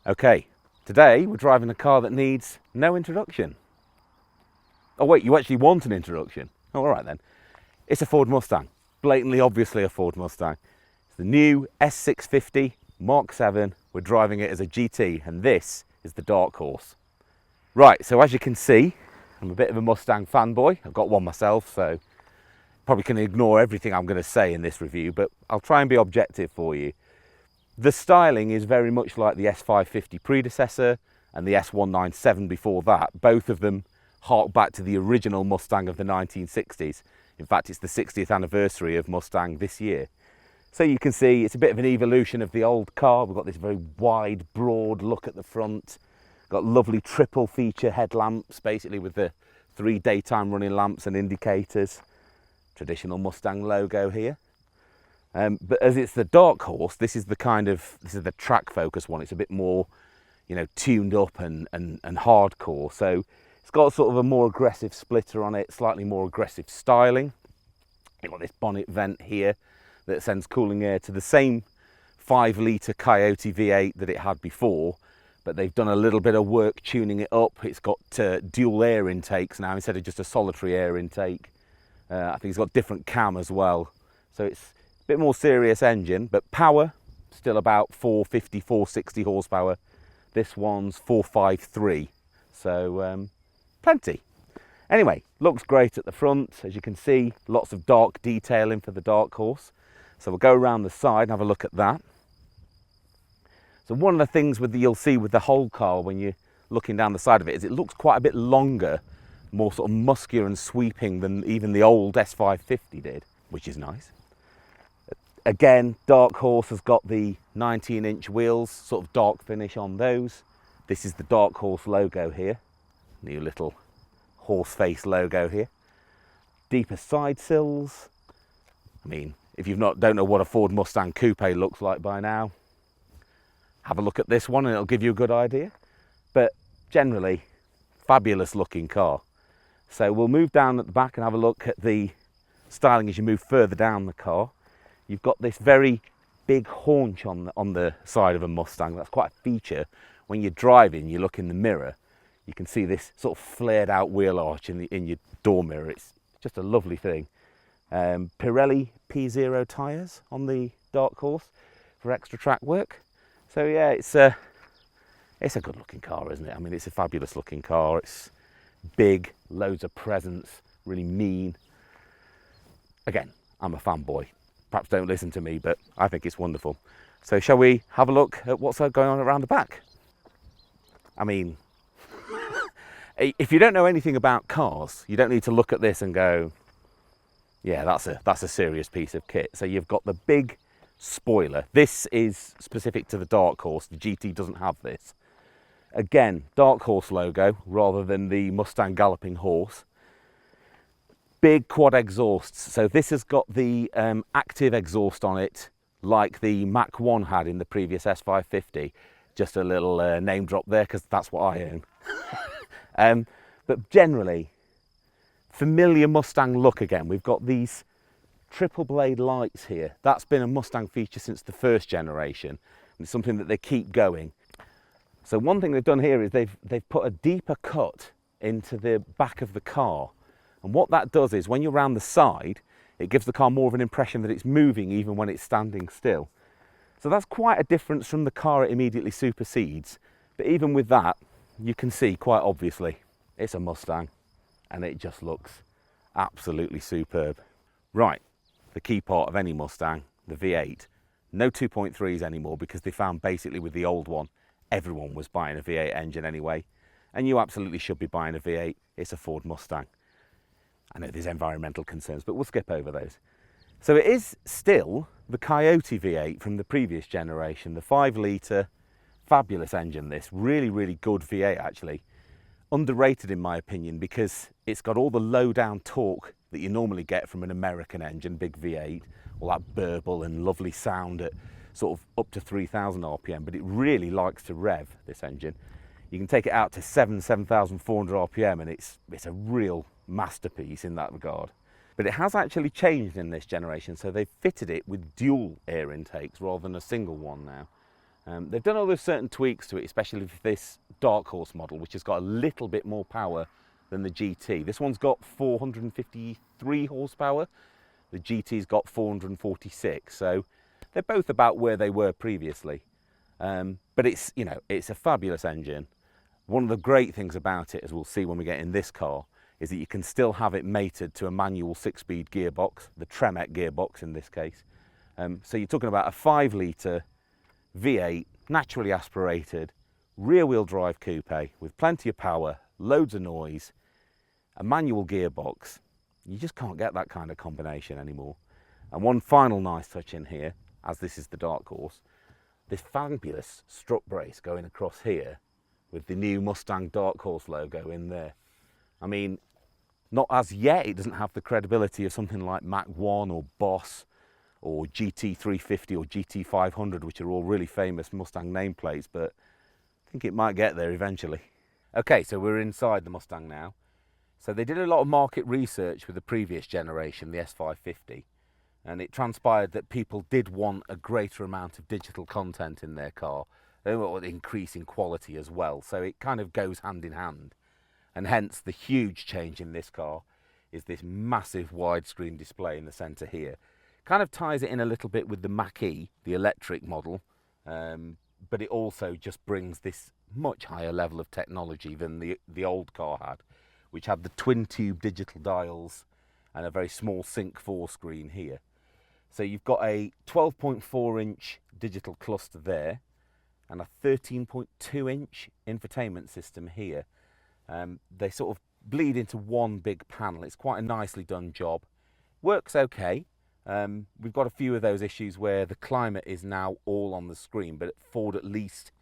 Okay, today we're driving a car that needs no introduction. Oh wait, you actually want an introduction? Oh, all right then. It's a Ford Mustang. Blatantly, obviously a Ford Mustang. It's the new S650 Mark 7. We're driving it as a GT, and this is the Dark Horse. Right, so as you can see, I'm a bit of a Mustang fanboy. I've got one myself, so probably can ignore everything I'm going to say in this review, but I'll try and be objective for you. The styling is very much like the S550 predecessor and the S197 before that. Both of them hark back to the original Mustang of the 1960s. In fact, it's the 60th anniversary of Mustang this year. So you can see it's a bit of an evolution of the old car. We've got this very wide, broad look at the front. Got lovely triple feature headlamps, basically with the 3 daytime running lamps and indicators. Traditional Mustang logo here. But as it's the Dark Horse, this is the track focus one. It's a bit more, tuned up and hardcore. So it's got sort of a more aggressive splitter on it, slightly more aggressive styling. You've got this bonnet vent here that sends cooling air to the same 5-litre Coyote V8 that it had before, but they've done a little bit of work tuning it up. It's got dual air intakes now instead of just a solitary air intake. I think it's got different cam as well. So it's a bit more serious engine, but power, still about 450, 460 horsepower. This one's 453, so plenty. Anyway, looks great at the front. As you can see, lots of dark detailing for the Dark Horse. So we'll go around the side and have a look at that. So one of the things you'll see with the whole car when you're looking down the side of it is it looks quite a bit longer, more sort of muscular and sweeping than even the old S550 did, which is nice. Again, Dark Horse has got the 19-inch wheels, sort of dark finish on those. This is the Dark Horse logo here. New little horse face logo here. Deeper side sills. I mean, if you don't know what a Ford Mustang Coupe looks like by now, have a look at this one and it'll give you a good idea. But generally, fabulous looking car. So we'll move down at the back and have a look at the styling as you move further down the car. You've got this very big haunch on the side of a Mustang. That's quite a feature. When you're driving, you look in the mirror, you can see this sort of flared out wheel arch in your door mirror. It's just a lovely thing. Pirelli P0 tyres on the Dark Horse for extra track work. So yeah, it's a good looking car, isn't it? I mean, it's a fabulous looking car. It's big, loads of presence, really mean. Again, I'm a fanboy. Perhaps don't listen to me, but I think it's wonderful. So shall we have a look at what's going on around the back? I mean, if you don't know anything about cars, you don't need to look at this and go, yeah, that's a serious piece of kit. So you've got the big spoiler. This is specific to the Dark Horse. The GT doesn't have this. Again, Dark Horse logo rather than the Mustang Galloping Horse. Big quad exhausts. So this has got the active exhaust on it like the Mach-E had in the previous S550. Just a little name drop there because that's what I own. But generally, familiar Mustang look again. We've got these triple blade lights here. That's been a Mustang feature since the first generation. And it's something that they keep going. So one thing they've done here is they've put a deeper cut into the back of the car. And what that does is when you're around the side, it gives the car more of an impression that it's moving even when it's standing still. So that's quite a difference from the car it immediately supersedes. But even with that, you can see quite obviously it's a Mustang and it just looks absolutely superb. Right, the key part of any Mustang, the V8. No 2.3s anymore because they found basically with the old one, everyone was buying a V8 engine anyway. And you absolutely should be buying a V8. It's a Ford Mustang. I know there's environmental concerns, but we'll skip over those. So it is still the Coyote V8 from the previous generation, the 5-litre, fabulous engine this, really, really good V8 actually. Underrated in my opinion because it's got all the low-down torque that you normally get from an American engine, big V8, all that burble and lovely sound at sort of up to 3,000 RPM, but it really likes to rev, this engine. You can take it out to 7,400 RPM and it's a real masterpiece in that regard. But it has actually changed in this generation, so they've fitted it with dual air intakes rather than a single one now. They've done all those certain tweaks to it, especially for this Dark Horse model, which has got a little bit more power than the GT. This one's got 453 horsepower. The GT's got 446, so they're both about where they were previously. But it's, you know, it's a fabulous engine. One of the great things about it, as we'll see when we get in this car, is that you can still have it mated to a manual 6-speed gearbox, the Tremec gearbox in this case. So you're talking about a 5-litre V8, naturally aspirated, rear-wheel drive coupe with plenty of power, loads of noise, a manual gearbox. You just can't get that kind of combination anymore. And one final nice touch in here, as this is the Dark Horse, this fabulous strut brace going across here with the new Mustang Dark Horse logo in there. I mean, not as yet, it doesn't have the credibility of something like Mach-E or Boss or GT350 or GT500, which are all really famous Mustang nameplates, but I think it might get there eventually. Okay, so we're inside the Mustang now. So they did a lot of market research with the previous generation, the S550, and it transpired that people did want a greater amount of digital content in their car. They want increase in quality as well, so it kind of goes hand in hand. And hence the huge change in this car is this massive widescreen display in the centre here. Kind of ties it in a little bit with the Mach-E, the electric model, but it also just brings this much higher level of technology than the old car had, which had the twin tube digital dials and a very small Sync 4 screen here. So you've got a 12.4 inch digital cluster there and a 13.2 inch infotainment system here. They sort of bleed into one big panel. It's quite a nicely done job. Works okay. We've got a few of those issues where the climate is now all on the screen, but Ford at least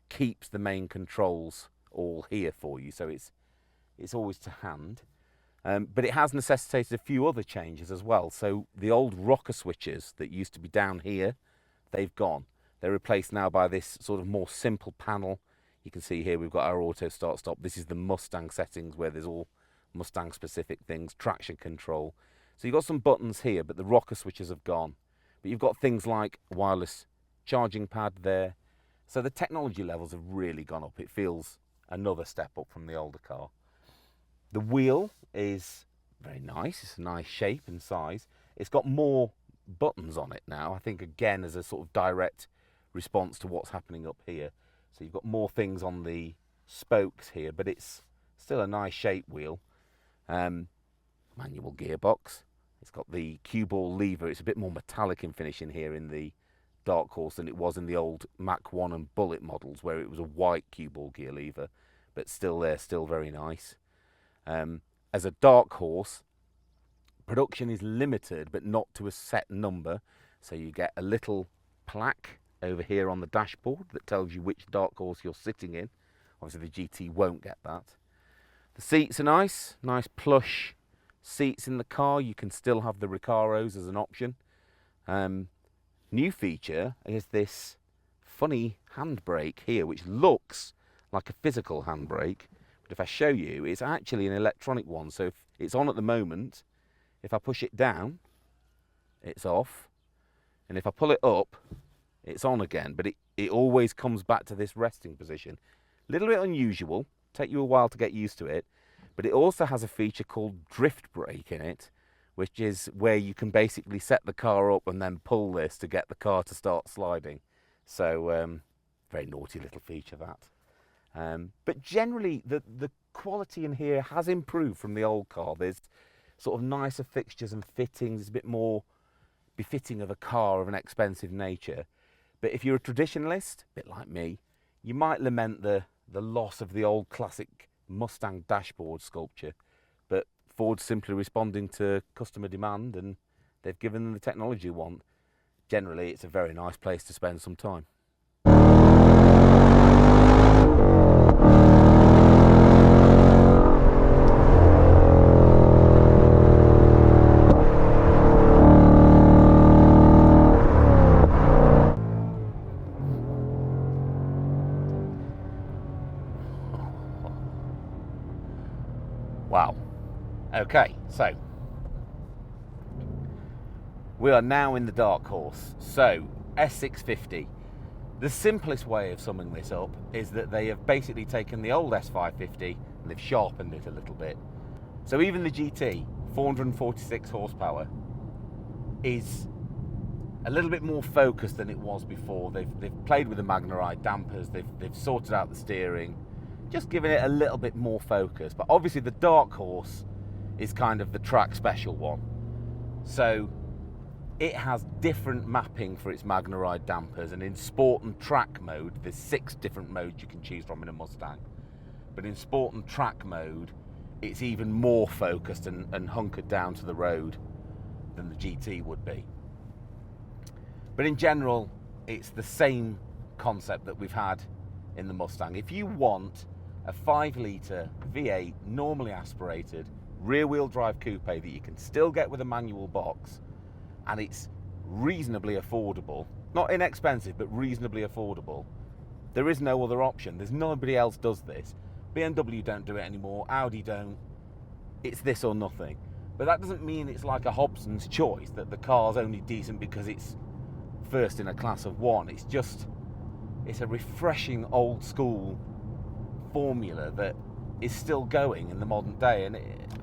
keeps the main controls all here for you, so it's always to hand. But it has necessitated a few other changes as well. So the old rocker switches that used to be down here, they've gone. They're replaced now by this sort of more simple panel. You can see here we've got our auto start stop. This is the Mustang settings where there's all Mustang specific things, traction control. So you've got some buttons here, but the rocker switches have gone. But you've got things like a wireless charging pad there. So the technology levels have really gone up. It feels another step up from the older car. The wheel is very nice. It's a nice shape and size. It's got more buttons on it now, I think, again, as a sort of direct response to what's happening up here. So you've got more things on the spokes here, but it's still a nice shaped wheel. Manual gearbox. It's got the cue ball lever. It's a bit more metallic in finish in here in the Dark Horse than it was in the old Mach-E and Bullet models, where it was a white cue ball gear lever, but still there, still very nice. As a Dark Horse, production is limited, but not to a set number. So you get a little plaque over here on the dashboard that tells you which Dark Horse you're sitting in. Obviously the GT won't get that. The seats are nice plush seats in the car. You can still have the Recaros as an option. New feature is this funny handbrake here, which looks like a physical handbrake. But if I show you, it's actually an electronic one. So if it's on at the moment, if I push it down, it's off. And if I pull it up, it's on again. But it always comes back to this resting position. A little bit unusual, take you a while to get used to it. But it also has a feature called drift brake in it, which is where you can basically set the car up and then pull this to get the car to start sliding. So very naughty little feature that. But generally, the quality in here has improved from the old car. There's sort of nicer fixtures and fittings. It's a bit more befitting of a car of an expensive nature. But if you're a traditionalist, a bit like me, you might lament the loss of the old classic Mustang dashboard sculpture. But Ford's simply responding to customer demand, and they've given them the technology you want. Generally, it's a very nice place to spend some time. Wow. Okay, so we are now in the Dark Horse. So S650, The simplest way of summing this up is that they have basically taken the old S550 and they've sharpened it a little bit. So even the GT, 446 horsepower, is a little bit more focused than it was before. They've played with the Magna-Ride dampers, they've sorted out the steering, just giving it a little bit more focus. But obviously the Dark Horse is kind of the track special one. So it has different mapping for its Magna-Ride dampers, and in sport and track mode, there's 6 different modes you can choose from in a Mustang. But in sport and track mode, it's even more focused and hunkered down to the road than the GT would be. But in general, it's the same concept that we've had in the Mustang. If you want a 5-litre V8, normally aspirated, rear-wheel drive coupe that you can still get with a manual box, and it's reasonably affordable, not inexpensive, but reasonably affordable, there is no other option. There's nobody else does this. BMW don't do it anymore, Audi don't. It's this or nothing. But that doesn't mean it's like a Hobson's choice, that the car's only decent because it's first in a class of one. It's just, it's a refreshing old school formula that is still going in the modern day. And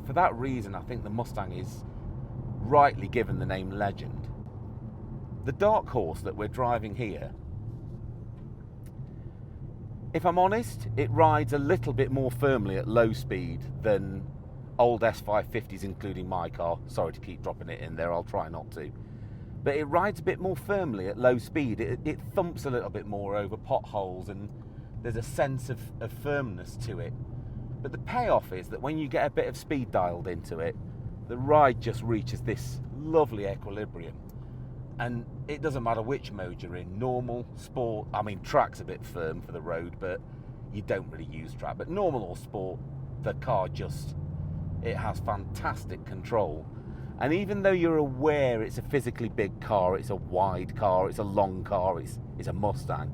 for that reason, I think the Mustang is rightly given the name legend. The Dark Horse that we're driving here, if I'm honest, it rides a little bit more firmly at low speed than old S550s, including my car. Sorry to keep dropping it in there, I'll try not to. But it rides a bit more firmly at low speed. It thumps a little bit more over potholes, and there's a sense of firmness to it. But the payoff is that when you get a bit of speed dialed into it, the ride just reaches this lovely equilibrium. And it doesn't matter which mode you're in, normal, sport, I mean track's a bit firm for the road, but you don't really use track. But normal or sport, the car just, it has fantastic control. And even though you're aware it's a physically big car, it's a wide car, it's a long car, it's a Mustang,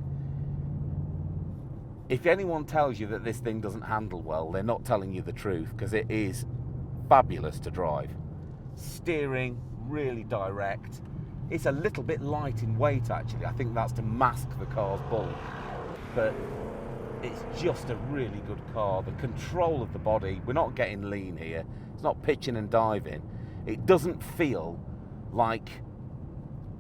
if anyone tells you that this thing doesn't handle well, they're not telling you the truth, because it is fabulous to drive. Steering, really direct. It's a little bit light in weight actually. I think that's to mask the car's bulk. But it's just a really good car. The control of the body, we're not getting lean here. It's not pitching and diving. It doesn't feel like,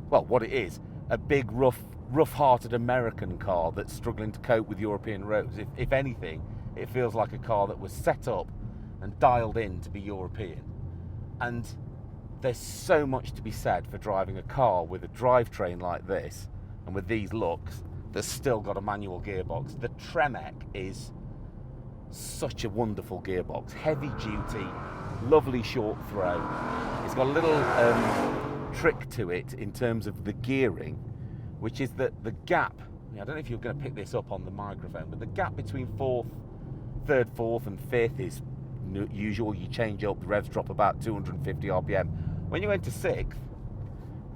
well, what it is, a big, rough-hearted American car that's struggling to cope with European roads. If anything, it feels like a car that was set up and dialed in to be European. And there's so much to be said for driving a car with a drivetrain like this and with these looks that's still got a manual gearbox. The Tremec is such a wonderful gearbox, heavy duty, lovely short throw. It's got a little trick to it in terms of the gearing, which is that the gap, I don't know if you're going to pick this up on the microphone, but the gap between third, fourth and fifth is usual. You change up, the revs drop about 250 RPM. When you enter sixth,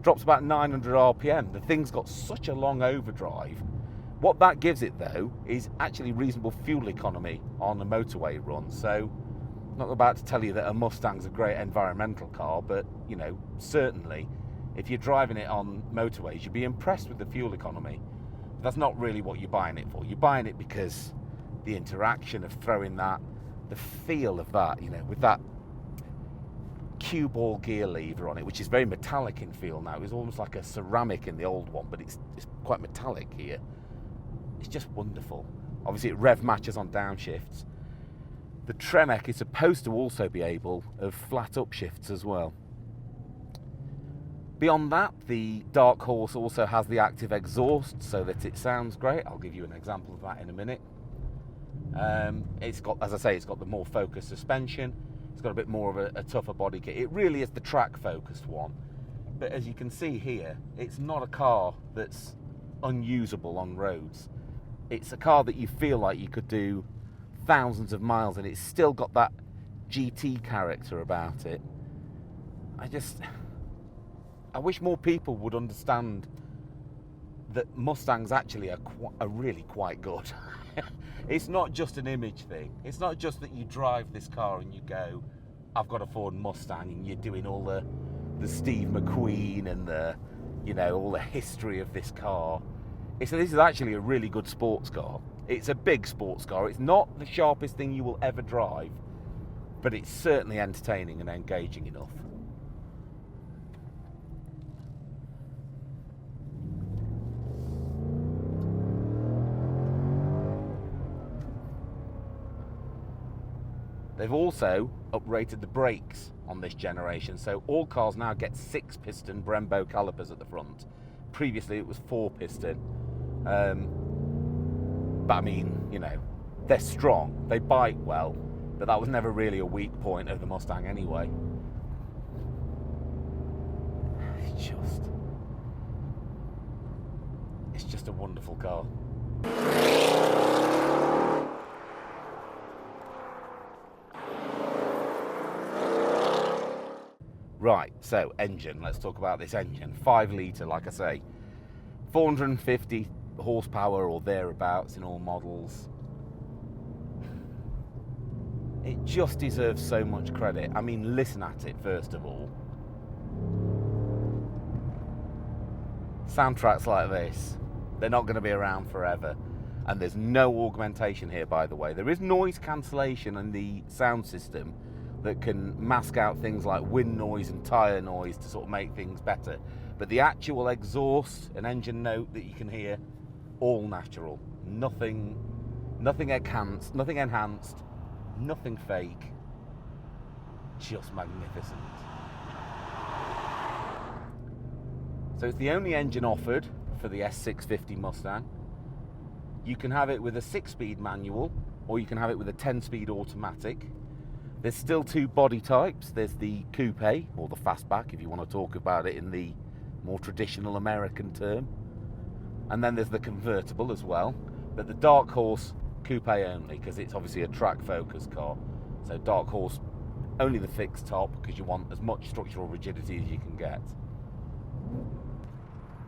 drops about 900 RPM. The thing's got such a long overdrive. What that gives it though is actually reasonable fuel economy on a motorway run. So I'm not about to tell you that a Mustang's a great environmental car, but you know, certainly if you're driving it on motorways, you'd be impressed with the fuel economy. That's not really what you're buying it for. You're buying it because the interaction of throwing that, the feel of that, you know, with that cue ball gear lever on it, which is very metallic in feel now. It was almost like a ceramic in the old one, but it's quite metallic here. It's just wonderful. Obviously it rev matches on downshifts. The Tremec is supposed to also be able of flat upshifts as well. Beyond that, the Dark Horse also has the active exhaust so that it sounds great. I'll give you an example of that in a minute. It's got, as I say, it's got the more focused suspension. It's got a bit more of a tougher body kit. It really is the track-focused one. But as you can see here, it's not a car that's unusable on roads. It's a car that you feel like you could do thousands of miles, and it's still got that GT character about it. I wish more people would understand that Mustangs actually are really quite good. It's not just an image thing. It's not just that you drive this car and you go, I've got a Ford Mustang, and you're doing all the Steve McQueen and the, you know, all the history of this car. This is actually a really good sports car. It's a big sports car. It's not the sharpest thing you will ever drive, but it's certainly entertaining and engaging enough. They've also uprated the brakes on this generation, so all cars now get 6-piston Brembo calipers at the front. Previously it was 4-piston. But I mean, you know, they're strong, they bite well, but that was never really a weak point of the Mustang anyway. It's just a wonderful car. Right, so engine, let's talk about this engine. 5 litre, like I say, 450 horsepower or thereabouts in all models. It just deserves so much credit. I mean, listen at it first of all. Soundtracks like this, they're not going to be around forever. And there's no augmentation here, by the way. There is noise cancellation in the sound system that can mask out things like wind noise and tyre noise to sort of make things better. But the actual exhaust and engine note that you can hear, all natural. Nothing enhanced, nothing fake. Just magnificent. So it's the only engine offered for the S650 Mustang. You can have it with a 6-speed manual, or you can have it with a 10-speed automatic. There's still 2 body types. There's the coupe, or the fastback, if you want to talk about it in the more traditional American term. And then there's the convertible as well. But the Dark Horse coupe only, because it's obviously a track-focused car. So Dark Horse, only the fixed top, because you want as much structural rigidity as you can get.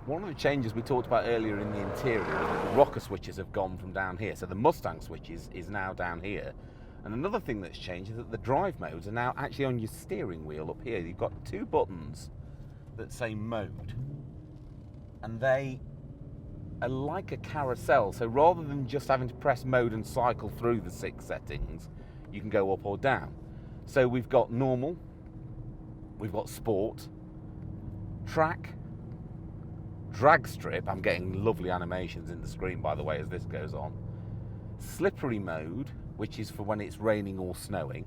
One of the changes we talked about earlier in the interior, the rocker switches have gone from down here. So the Mustang switch is now down here. And another thing that's changed is that the drive modes are now actually on your steering wheel up here. You've got 2 buttons that say mode. And they are like a carousel. So rather than just having to press mode and cycle through the 6 settings, you can go up or down. So we've got normal, we've got sport, track, drag strip. I'm getting lovely animations in the screen, by the way, as this goes on. Slippery mode, which is for when it's raining or snowing,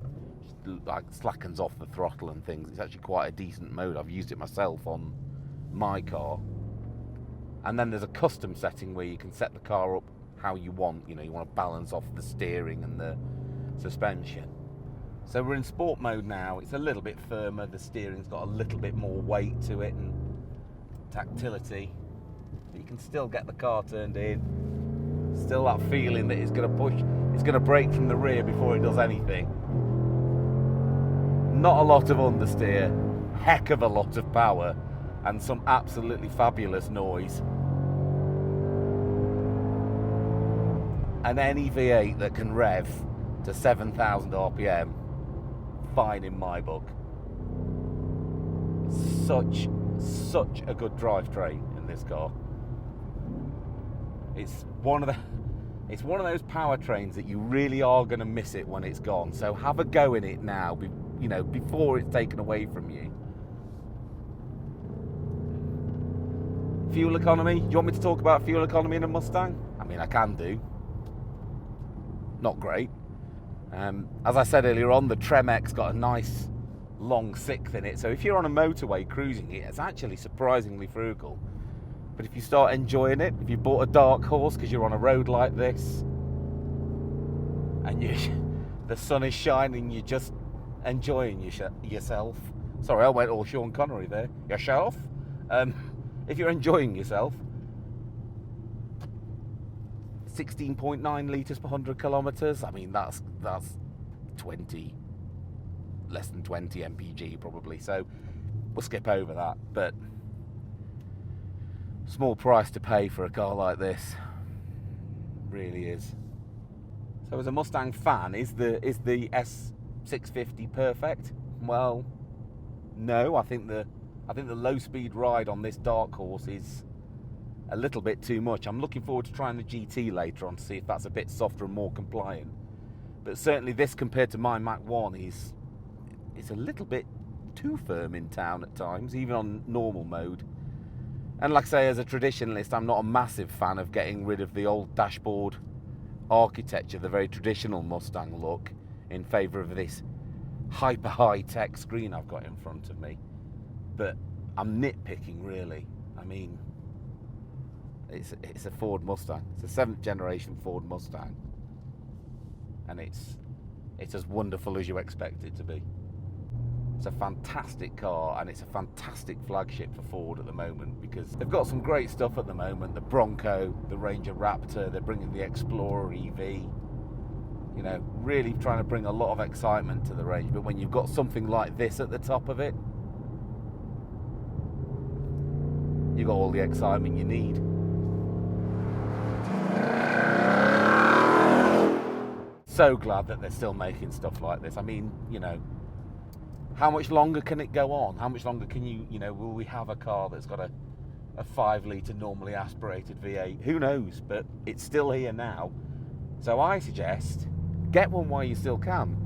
like slackens off the throttle and things. It's actually quite a decent mode. I've used it myself on my car. And then there's a custom setting where you can set the car up how you want. You know, you want to balance off the steering and the suspension. So we're in sport mode now. It's a little bit firmer. The steering's got a little bit more weight to it and tactility. But you can still get the car turned in. Still that feeling that it's going to push, it's going to brake from the rear before it does anything. Not a lot of understeer, heck of a lot of power, and some absolutely fabulous noise. And any V8 that can rev to 7,000 RPM, fine in my book. Such a good drivetrain in this car. It's one of those powertrains that you really are going to miss it when it's gone. So have a go in it now, you know, before it's taken away from you. Fuel economy. Do you want me to talk about fuel economy in a Mustang? I mean, I can do. Not great. As I said earlier on, the Trem-X got a nice long 6th in it. So if you're on a motorway cruising it, it's actually surprisingly frugal. But if you start enjoying it, if you bought a Dark Horse because you're on a road like this, and the sun is shining, you're just enjoying yourself. Sorry, I went all Sean Connery there. Yourself. If you're enjoying yourself, 16.9 litres per 100 kilometres. I mean, that's 20, less than 20 mpg probably. So we'll skip over that. But small price to pay for a car like this, really is. So as a Mustang fan, is the S650 perfect? Well, no. I think the low speed ride on this Dark Horse is a little bit too much. I'm looking forward to trying the GT later on to see if that's a bit softer and more compliant. But certainly this, compared to my Mach-1, is a little bit too firm in town at times, even on normal mode. And like I say, as a traditionalist, I'm not a massive fan of getting rid of the old dashboard architecture, the very traditional Mustang look, in favour of this hyper high-tech screen I've got in front of me. But I'm nitpicking, really. I mean, it's a Ford Mustang. It's a 7th generation Ford Mustang, and it's as wonderful as you expect it to be. It's a fantastic car, and it's a fantastic flagship for Ford at the moment, because they've got some great stuff at the moment. The Bronco, the Ranger Raptor, they're bringing the Explorer EV. You know, really trying to bring a lot of excitement to the range. But when you've got something like this at the top of it, you've got all the excitement you need. So glad that they're still making stuff like this. I mean, you know, how much longer can it go on? How much longer can you know, will we have a car that's got a 5-litre normally aspirated V8? Who knows, but it's still here now. So I suggest, get one while you still can.